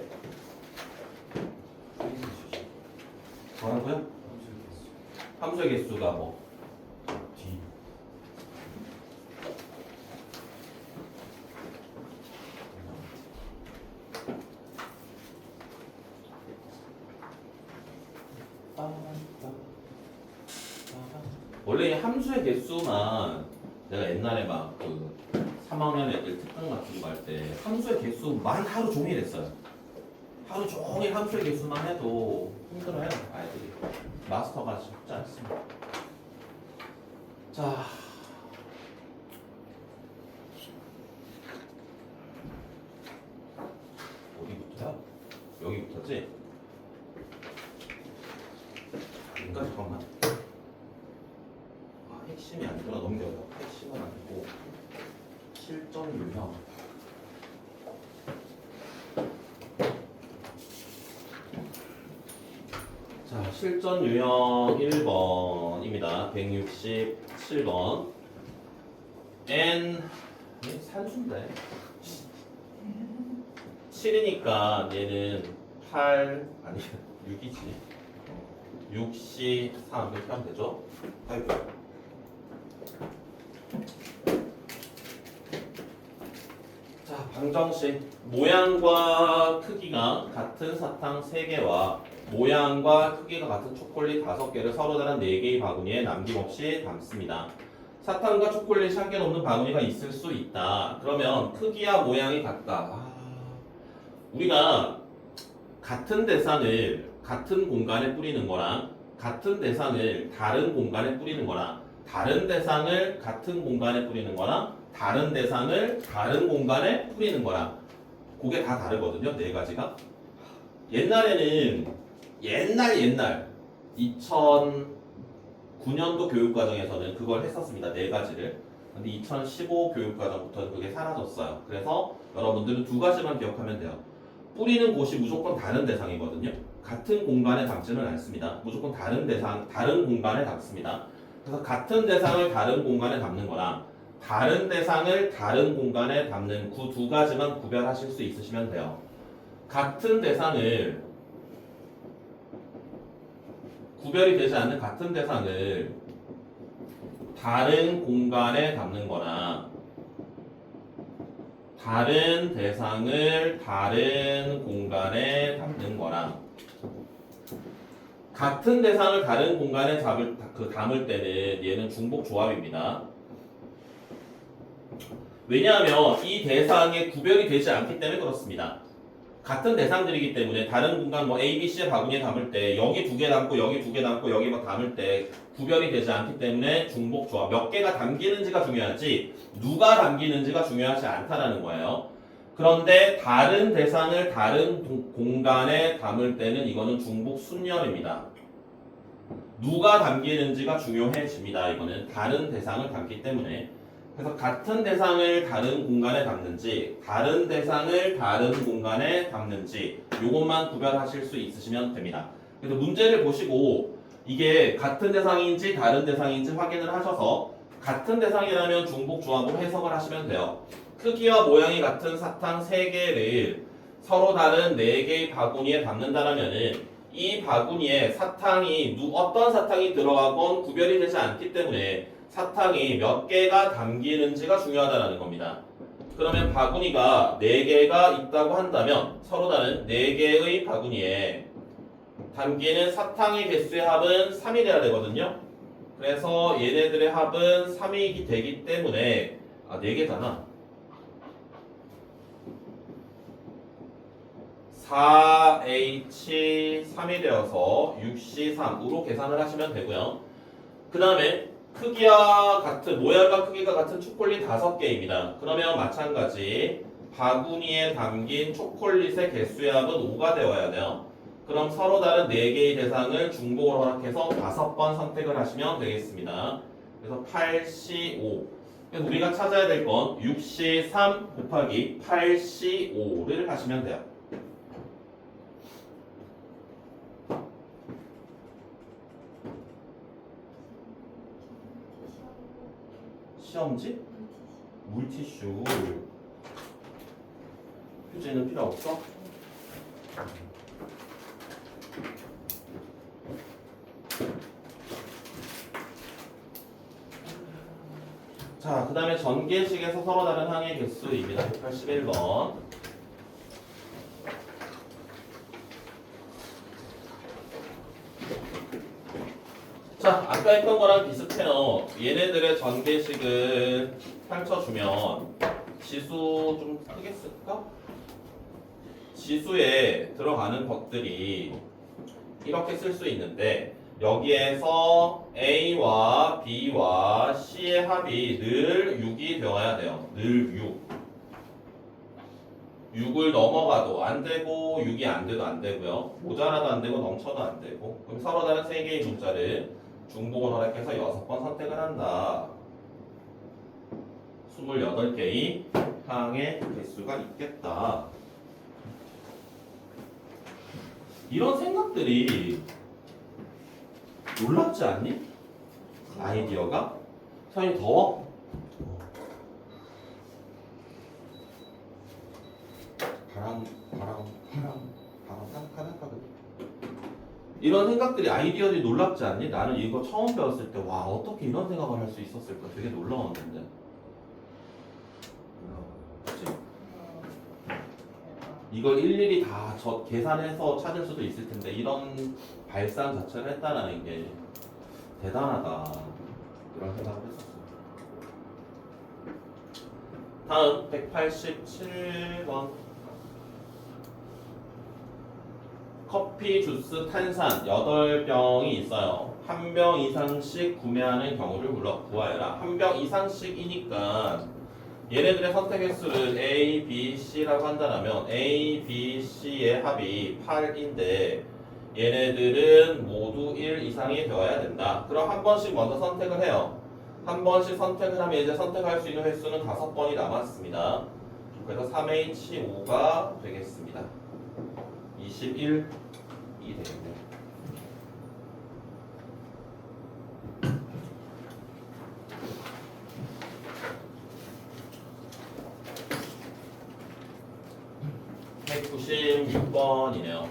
뭐라고요? 함수의 개수가 뭐? D. 원래 이 함수의 개수만 내가 옛날에 막 그 3학년 애들 특강 같은 거 할 때 함수의 개수만 하루 종일 했어요. 하루 종일 함수의 개수만 해도 힘들어요, 아이들이. 마스터가 쉽지 않습니다. 자, 어디부터야? 여기부터지? 아닌가? 잠깐만. 핵심이 아니구나. 넘겨요. 핵심은 아니고 실전 유형. 자, 실전 유형 1번입니다. 167번. N 산수인데 7이니까 얘는 8 아니 6이지. 6C 3 이렇게 하면 되죠? 아이고. 자, 방정식 모양과 크기가 같은 사탕 3개와 모양과 크기가 같은 초콜릿 5개를 서로 다른 4개의 바구니에 남김없이 담습니다. 사탕과 초콜릿이 한 개 넘는 바구니가 있을 수 있다. 그러면 크기와 모양이 같다. 우리가 같은 대상을 같은 공간에 뿌리는 거랑 같은 대상을 다른 공간에 뿌리는 거랑 다른 대상을 같은 공간에 뿌리는 거랑 다른 대상을 다른 공간에 뿌리는 거랑 그게 다 다르거든요. 4가지가. 옛날에는 옛날 2009년도 교육과정에서는 그걸 했었습니다. 4가지를. 근데 2015 교육과정부터는 그게 사라졌어요. 그래서 여러분들은 2가지만 기억하면 돼요. 뿌리는 곳이 무조건 다른 대상이거든요. 같은 공간에 담지는 않습니다. 무조건 다른 대상, 다른 공간에 담습니다. 그래서 같은 대상을 다른 공간에 담는 거랑 다른 대상을 다른 공간에 담는 그 2가지만 구별하실 수 있으시면 돼요. 같은 대상을 구별이 되지 않는 같은 대상을 다른 공간에 담는 거랑 다른 대상을 다른 공간에 담는 거랑 같은 대상을 다른 공간에 담을 때는 얘는 중복 조합입니다. 왜냐하면 이 대상에 구별이 되지 않기 때문에 그렇습니다. 같은 대상들이기 때문에 다른 공간 뭐 A, B, C의 바구니에 담을 때 여기 2개 담고 여기 2개 담고 여기 막 담을 때 구별이 되지 않기 때문에 중복 조합. 몇 개가 담기는지가 중요하지 누가 담기는지가 중요하지 않다라는 거예요. 그런데 다른 대상을 다른 공간에 담을 때는 이거는 중복 순열입니다. 누가 담기는지가 중요해집니다. 이거는 다른 대상을 담기 때문에. 그래서 같은 대상을 다른 공간에 담는지 다른 대상을 다른 공간에 담는지 이것만 구별하실 수 있으시면 됩니다. 그래서 문제를 보시고 이게 같은 대상인지 다른 대상인지 확인을 하셔서 같은 대상이라면 중복 조합으로 해석을 하시면 돼요. 크기와 모양이 같은 사탕 3개를 서로 다른 4개의 바구니에 담는다라면은 이 바구니에 사탕이 어떤 사탕이 들어가건 구별이 되지 않기 때문에 사탕이 몇 개가 담기는지가 중요하다는 겁니다. 그러면 바구니가 4개가 있다고 한다면 서로 다른 4개의 바구니에 담기는 사탕의 개수의 합은 3이 돼야 되거든요. 그래서 얘네들의 합은 3이 되기 때문에 4개잖아. 4H3이 되어서 6C3으로 계산을 하시면 되고요. 그 다음에 크기와 같은 모양과 크기가 같은 초콜릿 5개입니다. 그러면 마찬가지 바구니에 담긴 초콜릿의 개수의 합은 5가 되어야 돼요. 그럼 서로 다른 4개의 대상을 중복으로 허락해서 5번 선택을 하시면 되겠습니다. 그래서 8C5. 그래서 우리가 찾아야 될 건 6C3 곱하기 8C5를 하시면 돼요. 시험지? 물티슈. 휴지는 필요 없어? 자, 그 다음에 전개식에서 서로 다른 항의 개수입니다. 181번. 자, 아까 했던 거랑 비슷해요. 얘네들의 전개식을 펼쳐주면 지수 좀 크게 쓸까? 지수에 들어가는 것들이 이렇게 쓸 수 있는데 여기에서 A와 B와 C의 합이 늘 6이 되어야 돼요. 늘 6. 6을 넘어가도 안 되고 6이 안 돼도 안 되고요. 모자라도 안 되고 넘쳐도 안 되고. 그럼 서로 다른 3개의 문자를 중복을 허락해서 6번 선택을 한다. 28개의 항의 개수가 있겠다. 이런 생각들이 놀랍지 않니? 아이디어가? 선생님 더워? 바람 하나하거든. 이런 생각들이 아이디어들이 놀랍지 않니? 나는 이거 처음 배웠을 때 와 어떻게 이런 생각을 할 수 있었을까 되게 놀라웠는데. 그치? 이걸 일일이 다 계산해서 찾을 수도 있을 텐데 이런 발상 자체를 했다는 게 대단하다 이런 생각을 했었어요. 다음 187번. 커피, 주스, 탄산 8병이 있어요. 한 병 이상씩 구매하는 경우를 구하여라. 한 병 이상씩이니까 얘네들의 선택 횟수를 A, B, C라고 한다면 A, B, C의 합이 8인데 얘네들은 모두 1 이상이 되어야 된다. 그럼 한 번씩 먼저 선택을 해요. 한 번씩 선택을 하면 이제 선택할 수 있는 횟수는 5번이 남았습니다. 그래서 3H5가 되겠습니다. 21이 되겠네요. (196번이네요)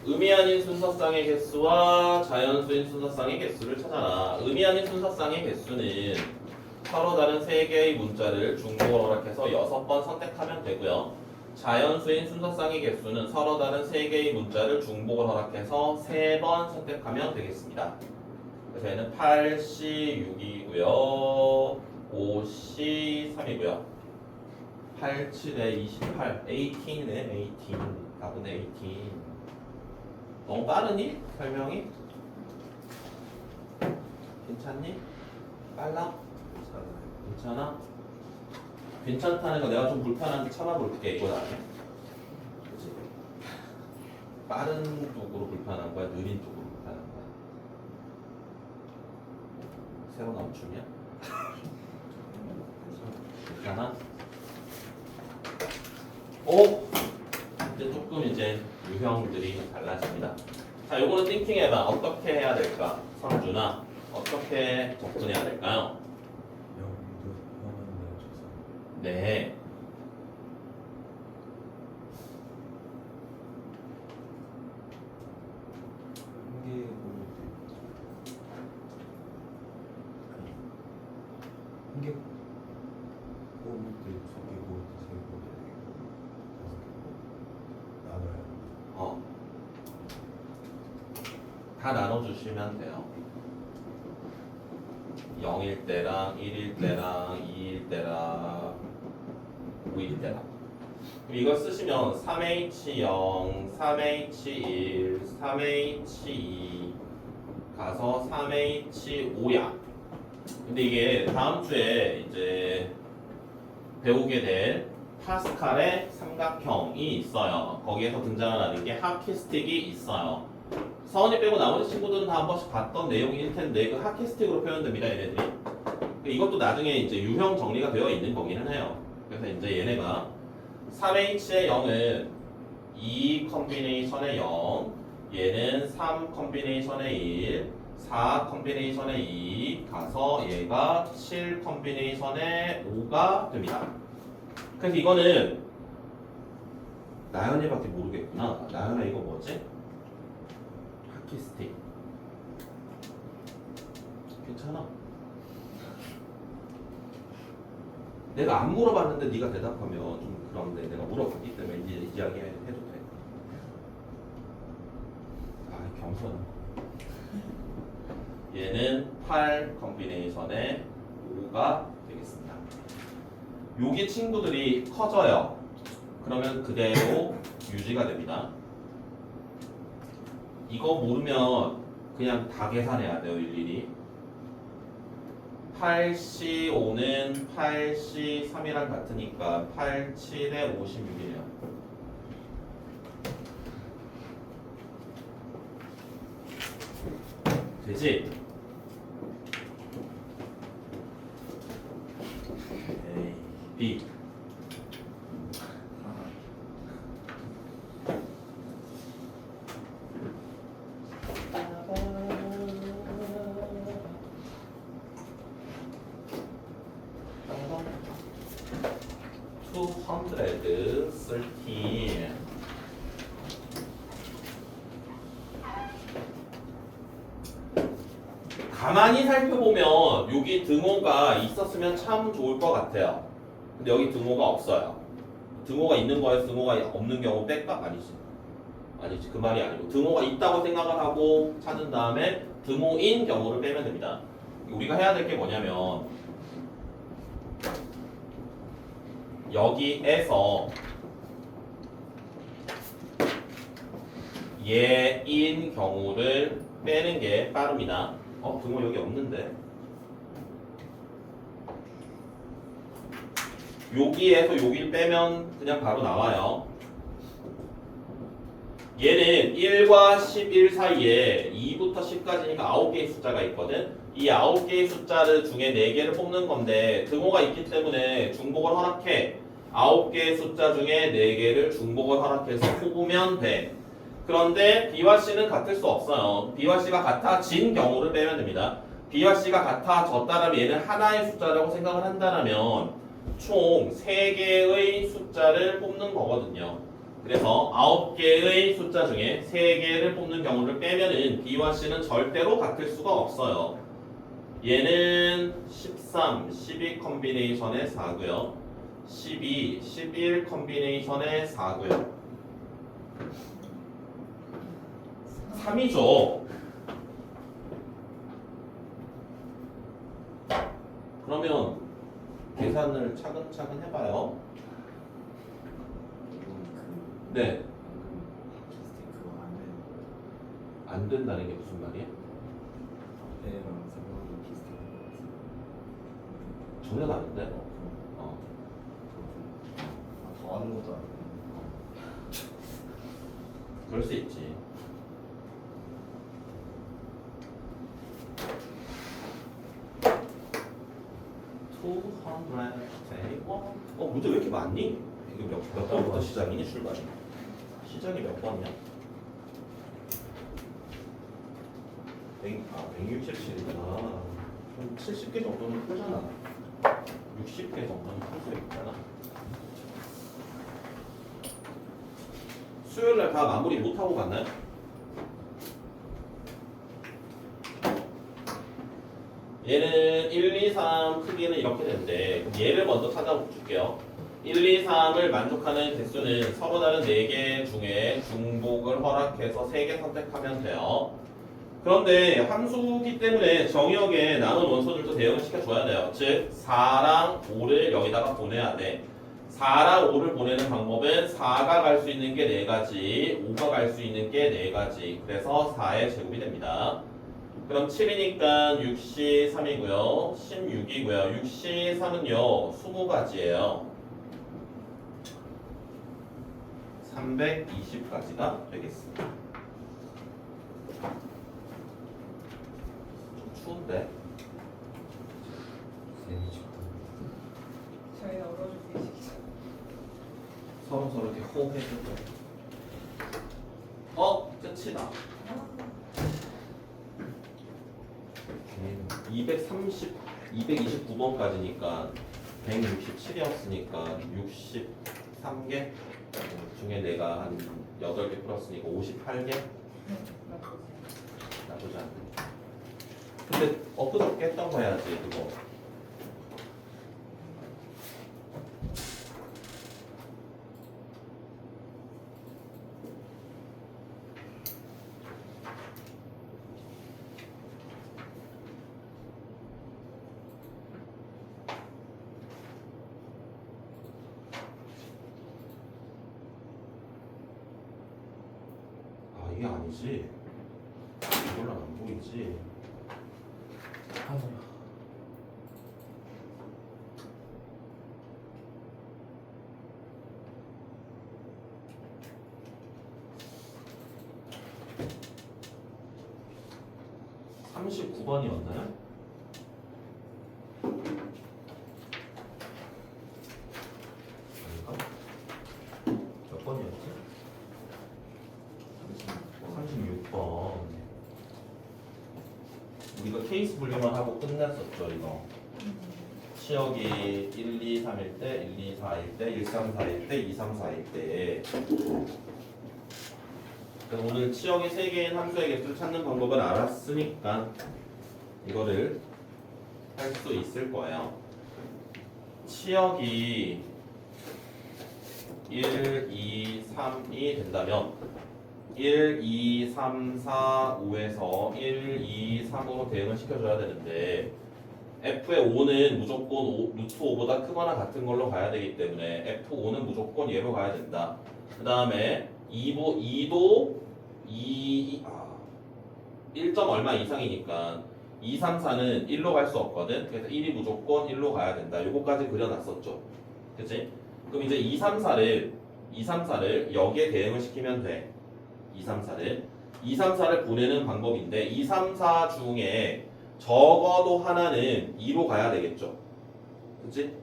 의미 아닌 순서쌍의 개수와 자연수인 순서쌍의 개수를 찾아라. 의미 아닌 순서쌍의 개수는 서로 다른 3개의 문자를 중복으로 허락해서 6번 선택하면 되고요. 자연수인 순서쌍의 개수는 서로 다른 3개의 문자를 중복을 허락해서 3번 선택하면 되겠습니다. 그래서 얘는 8C6이고요. 5C3이고요. 8, 7에 28, 18이네, 18. 가분의 18. 너무 빠르니? 설명이? 괜찮니? 빨라? 괜찮아? 괜찮다는 거 내가 좀 불편한데 참아볼게. 이거 나네. 그치? 빠른 쪽으로 불편한 거야? 느린 쪽으로 불편한 거야? 새로 나온 춤이야? 괜찮아? 오! 이제 조금 이제 유형들이 달라집니다. 자, 요거는 띵킹해봐. 어떻게 해야 될까? 성준아, 어떻게 접근해야 될까요? 네. 다 나눠주시면 돼요. 0일 때랑 1일 때랑 2일 때랑 5일 때랑. 그럼 이걸 쓰시면 3H0, 3H1, 3H2 가서 3H5야. 근데 이게 다음 주에 이제 배우게 될 파스칼의 삼각형이 있어요. 거기에서 등장하는 게 하키스틱이 있어요. 서원이 빼고 나머지 친구들은 다 한 번씩 봤던 내용일 텐데 그 하키스틱으로 표현됩니다, 얘네들이. 이것도 나중에 이제 유형 정리가 되어 있는 거기는 해요. 그래서 이제 얘네가 3H의 0은 2 컨비네이션의 0, 얘는 3 컨비네이션의 1, 4 컨비네이션의 2 가서 얘가 7 컨비네이션의 5가 됩니다. 그래서 이거는 나연이밖에 모르겠구나. 나연아 이거 뭐지? 하키스틱. 괜찮아. 내가 안 물어봤는데 네가 대답하면 좀 그런데 내가 물어봤기 때문에 이제 이야기 해도 돼. 아 겸손한 거. 얘는 8 컨비네이션의 5가 되겠습니다. 여기 친구들이 커져요. 그러면 그대로 유지가 됩니다. 이거 모르면 그냥 다 계산해야 돼요, 일일이. 8C5는 8C3이랑 같으니까 87에 56이네요. 되지? B. 가만히 살펴보면 여기 등호가 있었으면 참 좋을 것 같아요. 근데 여기 등호가 없어요. 등호가 있는 거에서 등호가 없는 경우 뺄까? 아니지 그 말이 아니고 등호가 있다고 생각을 하고 찾은 다음에 등호인 경우를 빼면 됩니다. 우리가 해야 될 게 뭐냐면 여기에서 얘인 경우를 빼는 게 빠릅니다. 등호 여기 없는데 여기에서 여기를 빼면 그냥 바로 나와요. 얘는 1과 11 사이에 2부터 10까지니까 9개의 숫자가 있거든. 이 9개의 숫자 중에 4개를 뽑는 건데 등호가 있기 때문에 중복을 허락해. 9개의 숫자 중에 4개를 중복을 허락해서 뽑으면 돼. 그런데 B와 C는 같을 수 없어요. B와 C가 같아진 경우를 빼면 됩니다. B와 C가 같아졌다면 얘는 하나의 숫자라고 생각을 한다면 총 3개의 숫자를 뽑는 거거든요. 그래서 9개의 숫자 중에 3개를 뽑는 경우를 빼면은 B와 C는 절대로 같을 수가 없어요. 얘는 13, 12 컨비네이션의 4고요. 12, 11 컨비네이션의 4고요. 3이죠. 그러면 계산을 차근차근 해봐요. 네. 안 된다는 게 무슨 말이에요? 앞에랑 생각이 비슷한 것 같아요. 전혀 다른데? 더하는 것도 아니고. 그럴 수 있지. 문제 왜 이렇게 많니? 이거 몇 번부터 시작이니 출발이? 시작이 몇 번이야? 167이구나. 한 70개 정도는 풀잖아. 60개 정도는 풀 수 있잖아. 수요일날 다 마무리 못하고 갔나요? 얘는 1, 2, 3 크기는 이렇게 되는데 그럼 얘를 먼저 찾아볼게요. 1, 2, 3을 만족하는 개수는 서로 다른 4개 중에 중복을 허락해서 3개 선택하면 돼요. 그런데 함수기 때문에 정의역에 나눈 원소들도 대응을 시켜줘야 돼요. 즉 4랑 5를 여기다가 보내야 돼. 4랑 5를 보내는 방법은 4가 갈 수 있는 게 4가지, 5가 갈 수 있는 게 4가지. 그래서 4의 제곱이 됩니다. 그럼 7이니까 6시 3이고요. 16이고요. 6시 3은요. 20가지예요. 320가지가 되겠습니다. 좀 추운데? 쌤이 좋다. 저희 얼어죽게 시키죠. 서로 이렇게 호흡해주고. 끝이다. 229번까지니까 167이었으니까 63개 중에 내가 한 8개 풀었으니까 58개? 나쁘지 않네. 근데 엊그저께 했던 거 해야지 그거. 이게 아니지. 이걸로 안 보이지. 하늘아. 아, 39번이었나요? 아닌가? 몇 번이었지? 36번. 우리가 케이스 분류만 하고 끝냈었죠, 이거. 치역이 1, 2, 3일 때, 1, 2, 4일 때, 1, 3, 4일 때, 2, 3, 4일 때. 그래서 오늘 치역이 3개인 함수의 개수를 찾는 방법을 알았으니까 이거를 할 수 있을 거예요. 치역이 1, 2, 3이 된다면 1, 2, 3, 4, 5에서 1, 2, 3으로 대응을 시켜줘야 되는데 F의 5는 무조건 루트 5보다 크거나 같은 걸로 가야 되기 때문에 F5는 무조건 얘로 가야 된다. 그 다음에 2도 1점 얼마 이상이니까 2, 3, 4는 1로 갈 수 없거든. 그래서 1이 무조건 1로 가야 된다. 요거까지 그려놨었죠. 그치? 그럼 이제 2, 3, 4를 여기에 대응을 시키면 돼. 2, 3, 4를 보내는 방법인데 2, 3, 4 중에 적어도 하나는 2로 가야 되겠죠. 그치?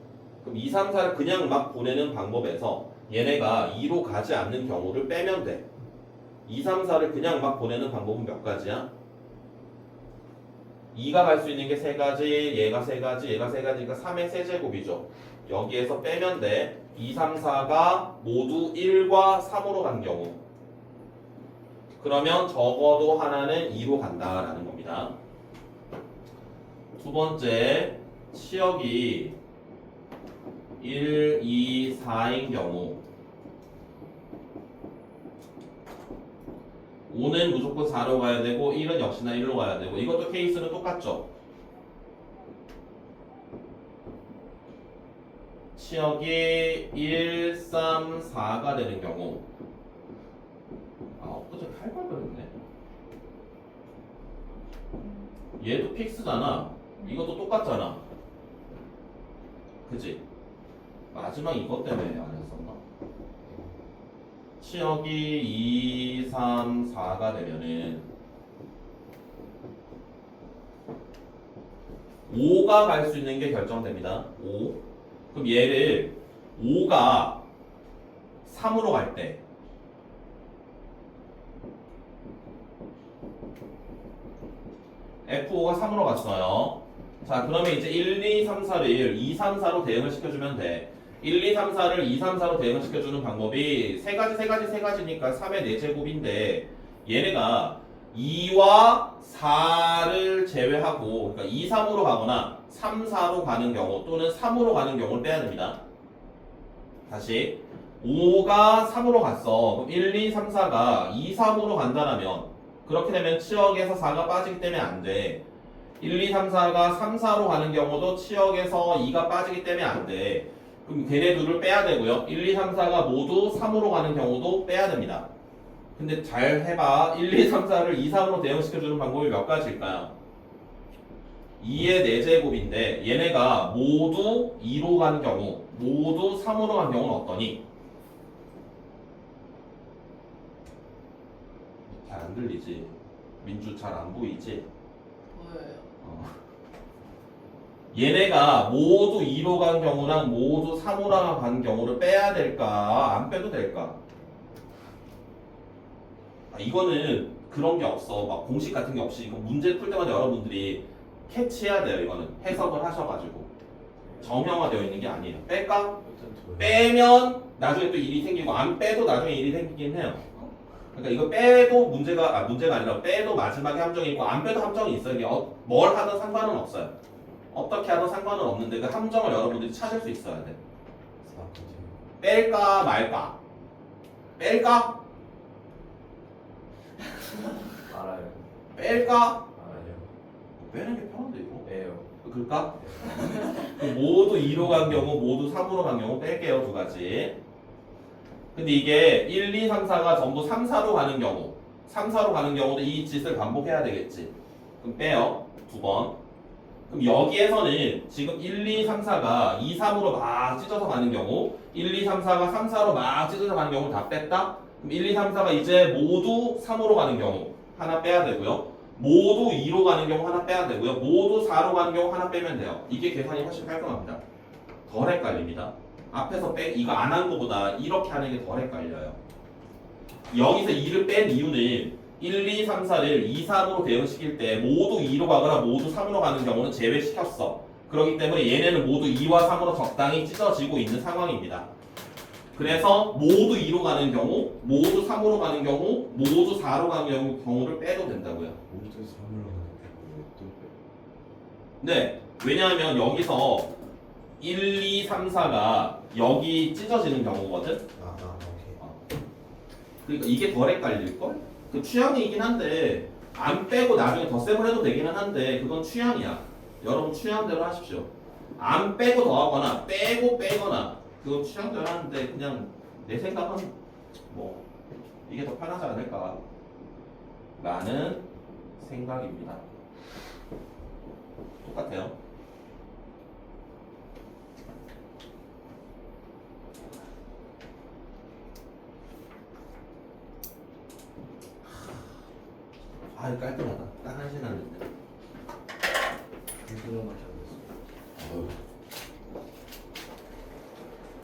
그럼 2, 3, 4를 그냥 막 보내는 방법에서 얘네가 2로 가지 않는 경우를 빼면 돼. 2, 3, 4를 그냥 막 보내는 방법은 몇 가지야? 2가 갈 수 있는 게 3가지, 얘가 3가지, 얘가 3가지니까 3의 세제곱이죠. 여기에서 빼면 돼. 2, 3, 4가 모두 1과 3으로 간 경우. 그러면 적어도 하나는 2로 간다라는 겁니다. 두 번째, 치역이 1, 2, 4인 경우 5는 무조건 4로 가야 되고 1은 역시나 1로 가야 되고 이것도 케이스는 똑같죠. 치역이 1, 3, 4가 되는 경우 엊그제 8가 그랬네. 얘도 픽스잖아. 이것도 똑같잖아. 그치? 마지막 이것 때문에 안 했었나? 치역이 2, 3, 4가 되면은 5가 갈 수 있는 게 결정됩니다. 5. 그럼 얘를 5가 3으로 갈 때 F5가 3으로 갔어요. 자, 그러면 이제 1, 2, 3, 4를 2, 3, 4로 대응을 시켜주면 돼. 1, 2, 3, 4를 2, 3, 4로 대응을 시켜주는 방법이 3가지니까 3의 4제곱인데 얘네가 2와 4를 제외하고 그러니까 2, 3으로 가거나 3, 4로 가는 경우 또는 3으로 가는 경우를 빼야 됩니다. 다시 5가 3으로 갔어. 그럼 1, 2, 3, 4가 2, 3으로 간다면 그렇게 되면 치역에서 4가 빠지기 때문에 안 돼. 1, 2, 3, 4가 3, 4로 가는 경우도 치역에서 2가 빠지기 때문에 안 돼. 그럼 걔네 둘을 빼야 되고요. 1, 2, 3, 4가 모두 3으로 가는 경우도 빼야 됩니다. 근데 잘 해봐. 1, 2, 3, 4를 2, 3으로 대응시켜주는 방법이 몇 가지일까요? 2의 4제곱인데 얘네가 모두 2로 가는 경우, 모두 3으로 가는 경우는 어떠니? 잘 안 들리지? 민주 잘 안 보이지? 보여요. 얘네가 모두 2로 간 경우랑 모두 3으로 간 경우를 빼야 될까? 안 빼도 될까? 이거는 그런 게 없어. 막 공식 같은 게 없이 이거 문제 풀 때마다 여러분들이 캐치해야 돼요. 이거는 해석을 하셔가지고 정형화되어 있는 게 아니에요. 뺄까? 빼면 나중에 또 일이 생기고 안 빼도 나중에 일이 생기긴 해요. 그러니까 이거 빼도 문제가 아니라 빼도 마지막에 함정이 있고 안 빼도 함정이 있어요. 이게 뭘 하든 상관은 없어요. 어떻게 하든 상관은 없는데 그 함정을 여러분들이 찾을 수 있어야 돼. 뺄까 말까? 뺄까? 알아요. 뺄까? 알아요. 빼는 게 편한데 이거. 빼요. 그럴까? 모두 2로 간 경우, 모두 3으로 간 경우 뺄게요. 두 가지. 근데 이게 1, 2, 3, 4가 전부 3, 4로 가는 경우 3, 4로 가는 경우도 이 짓을 반복해야 되겠지. 그럼 빼요. 두 번. 그럼 여기에서는 지금 1, 2, 3, 4가 2, 3으로 막 찢어서 가는 경우 1, 2, 3, 4가 3, 4로 막 찢어서 가는 경우를 다 뺐다? 그럼 1, 2, 3, 4가 이제 모두 3으로 가는 경우 하나 빼야 되고요. 모두 2로 가는 경우 하나 빼야 되고요. 모두 4로 가는 경우 하나 빼면 돼요. 이게 계산이 훨씬 깔끔합니다. 덜 헷갈립니다. 앞에서 이거 안 한 거보다 이렇게 하는 게 덜 헷갈려요. 여기서 2를 뺀 이유는 1, 2, 3, 4를 2, 3으로 대응시킬 때 모두 2로 가거나 모두 3으로 가는 경우는 제외시켰어. 그렇기 때문에 얘네는 모두 2와 3으로 적당히 찢어지고 있는 상황입니다. 그래서 모두 2로 가는 경우, 모두 3으로 가는 경우, 모두 4로 가는 경우를 빼도 된다고요. 모두 3으로 가는 경우에 또 빼요. 네, 왜냐하면 여기서 1, 2, 3, 4가 여기 찢어지는 경우거든. 오케이. 그러니까 이게 덜 헷갈릴걸? 그 취향이긴 한데 안 빼고 나중에 덧셈을 해도 되기는 한데 그건 취향이야. 여러분 취향대로 하십시오. 안 빼고 더하거나 빼고 빼거나 그건 취향대로 하는데 그냥 내 생각은 뭐 이게 더 편하지 않을까 라는 생각입니다. 똑같아요. 아, 깔끔하다. 딱 1시간 됐네. 1시간밖에 안 됐어. 어휴.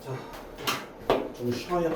자, 좀 쉬어요.